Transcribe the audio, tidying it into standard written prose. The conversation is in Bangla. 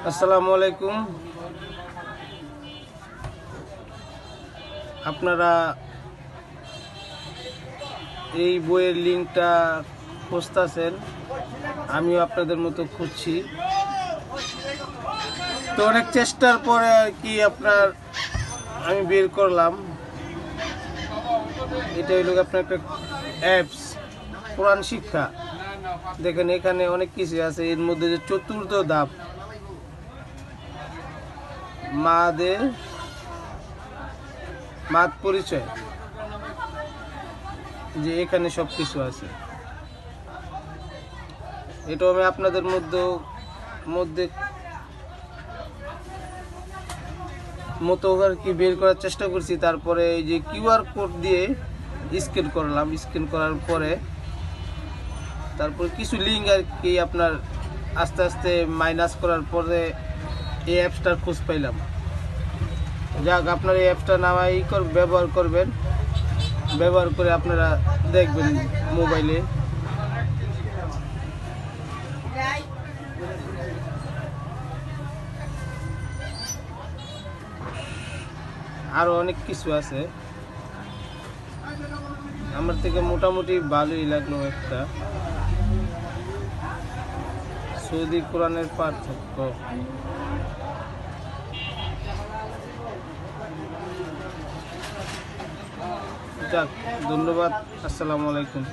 আসসালামু আলাইকুম। আপনারা এই বইয়ের লিঙ্কটা খুঁজতেছেন, আমিও আপনাদের মতো খুঁজছি। তো অনেক চেষ্টার পরে আর কি আমি বের করলাম। এটা হইল আপনার একটা অ্যাপস, কোরআন শিক্ষা। দেখেন এখানে অনেক কিছু আছে। এর মধ্যে যে চতুর্থ ধাপ, মাদ পরিচয়, যে এখানে সব কিছু আছে। এটাও আমি আপনাদের মধ্যে মতো আর কি বের করার চেষ্টা করছি। তারপরে এই যে কিউআর কোড দিয়ে স্ক্যান করলাম। স্ক্যান করার পরে তারপর কিছু লিঙ্ক আর কি আপনার আস্তে আস্তে মাইনাস করার পরে এই অ্যাপসটার খোঁজ পাইলাম। যাক, আপনার এই অ্যাপসটা ব্যবহার করবেন। ব্যবহার করে আপনারা দেখবেন মোবাইলে। আরও অনেক কিছু আছে। আমার থেকে মোটামুটি ভালোই লাগলো একটা সৌদি কোরআনের পার্থক্য। যাক, ধন্যবাদ। আসসালামু আলাইকুম।